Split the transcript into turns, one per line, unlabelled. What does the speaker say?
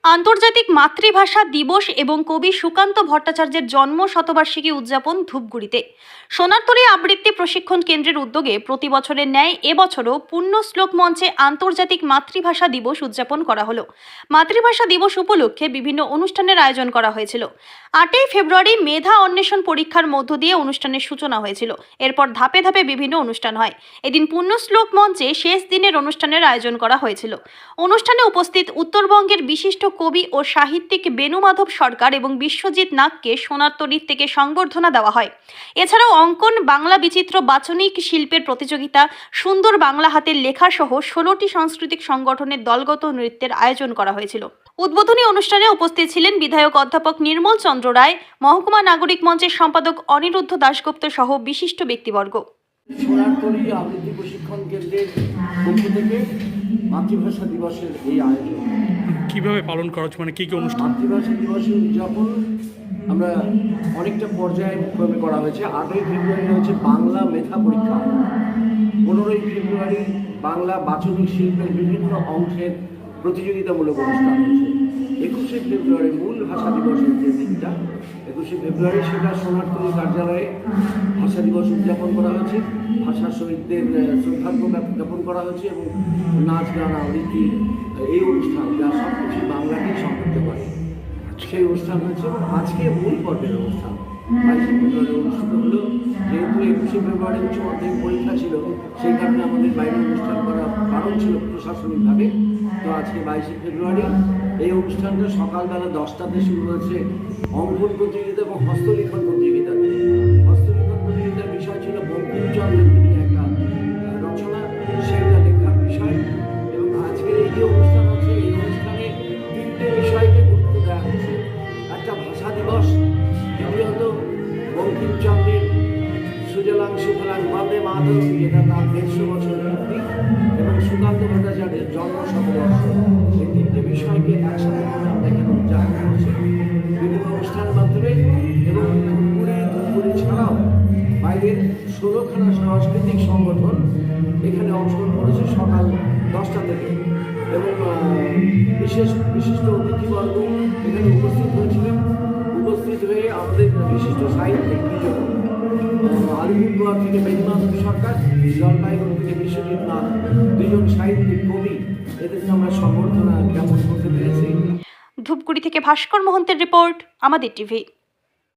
আন্তর্জাতিক মাতৃভাষা দিবস এবং কবি সুকান্ত ভট্টাচার্যের জন্ম শতবার্ষিকী উদযাপন ধূপগুড়িতে। সোনারতরী আবৃত্তি প্রশিক্ষণ কেন্দ্রের উদ্যোগে প্রতি বছরের ন্যায় এবছরও পূর্ণ শ্লোক মঞ্চে আন্তর্জাতিক মাতৃভাষা দিবস উদযাপন করা হলো। মাতৃভাষা দিবস উপলক্ষে বিভিন্ন অনুষ্ঠানের আয়োজন করা হয়েছিল। 8ই ফেব্রুয়ারি মেধা অন্বেষণ পরীক্ষার মধ্য দিয়ে অনুষ্ঠানের সূচনা হয়েছিল। এরপর ধাপে ধাপে বিভিন্ন অনুষ্ঠান হয়। এদিন পূর্ণ শ্লোক মঞ্চে শেষ দিনের অনুষ্ঠানের আয়োজন করা হয়েছিল। অনুষ্ঠানে উপস্থিত উত্তরবঙ্গের বিশিষ্ট কবি ও সাহিত্যিক বেণুমাধব সরকার এবং বিশ্বজিৎ নাগকে সোনারতরীর থেকে সংবর্ধনা দেওয়া হয়। এছাড়াও অঙ্কন, বাংলা বিচিত্র বাচনিক শিল্পের প্রতিযোগিতা, সুন্দর বাংলা হাতের লেখা সহ 16টি সাংস্কৃতিক সংগঠনের দলগত নৃত্যের আয়োজন করা হয়েছিল। উদ্বোধনী অনুষ্ঠানে উপস্থিত ছিলেন বিধায়ক অধ্যাপক নির্মল চন্দ্র রায়, মহকুমা নাগরিক মঞ্চের সম্পাদক অনিরুদ্ধ দাশগুপ্ত সহ বিশিষ্ট ব্যক্তিবর্গ।
সোনারতরী আবৃত্তি প্রশিক্ষণ কেন্দ্রের পক্ষ থেকে মাতৃভাষা দিবসের এই আয়োজন
কিভাবে পালন করা হচ্ছে, মানে কি কি অনুষ্ঠান?
মাতৃভাষা দিবসের উদযাপন আমরা অনেকটা পর্যায়ক্রমে করা হয়েছে। 8ই ফেব্রুয়ারি হচ্ছে বাংলা মেধা পরীক্ষা, 15ই ফেব্রুয়ারি বাংলা বাচনিক শিল্পের বিভিন্ন অংশের প্রতিযোগিতামূলক অনুষ্ঠান হয়েছে। 21শে ফেব্রুয়ারি মূল ভাষা দিবসের যে দিনটা, 21শে ফেব্রুয়ারি সেটা সোনারতরী কার্যালয়ে ভাষা দিবস উদযাপন করা হয়েছে। ভাষা শহীদদের শ্রদ্ধার্ঘ্য জ্ঞাপন করা হয়েছে এবং নাচ, গান, আবৃত্তি এই অনুষ্ঠান যা সব কিছু বাংলাকেই সমৃদ্ধ করে সেই অনুষ্ঠান হয়েছে। এবং আজকে মূল পর্বের অনুষ্ঠান 22শে ফেব্রুয়ারি অনুষ্ঠিত হলো। যেহেতু 21শে ফেব্রুয়ারি উচ্চ মাধ্যমিক পরীক্ষা ছিল, সেই কারণে আমাদের বাইরে অনুষ্ঠান করার কারণ ছিল প্রশাসনিকভাবে। তো আজকে 22শে ফেব্রুয়ারি এই অনুষ্ঠানটা সকালবেলা 10টাতে শুরু হয়েছে অঙ্কন প্রতিযোগিতা এবং হস্তলিখন প্রতিযোগিতা। হস্তলিখন প্রতিযোগিতার বিষয় ছিল বঙ্কিমচন্দ্রের একটা রচনা, সেইটা লেখার বিষয়। এবং আজকের এই যে অনুষ্ঠান হচ্ছে, এই অনুষ্ঠানে 3টে বিষয়কে গুরুত্ব দেওয়া হচ্ছে। একটা ভাষা দিবস, দ্বিতীয়ত বঙ্কিমচন্দ্রের সুজলাং সুফলাং বন্দে মাতরম, যেটা তার 150 বছর পূর্তি, এবং সুকান্ত ভট্টাচার্যের জন্ম শতবর্ষ। এই 3টে বিষয়কে একসাথে করে আমরা এখানে উদযাপন করছি বিভিন্ন অনুষ্ঠানের মাধ্যমে। এবং ধূপগুড়ি ছাড়াও বাইরের 16খানা সাংস্কৃতিক সংগঠন এখানে অংশগ্রহণ করেছে সকাল 10টা থেকে। এবং বিশিষ্ট অতিথিবর্গ এখানে উপস্থিত হয়েছিলেন। উপস্থিত হয়ে আমাদের বিশিষ্ট সাহিত্যিক আলিপুরদুয়ার থেকে বেণুমাধব সরকার, জলপাইগুড়ি থেকে বিশ্বজিৎ নাগ, 2জন সাহিত্যিক কবি, এদেরকে আমরা সম্বর্ধনা জ্ঞাপন করতে পেরেছি।
ধূপগুড়ি থেকে ভাস্কর মহন্তের রিপোর্ট, আমাদের টিভি।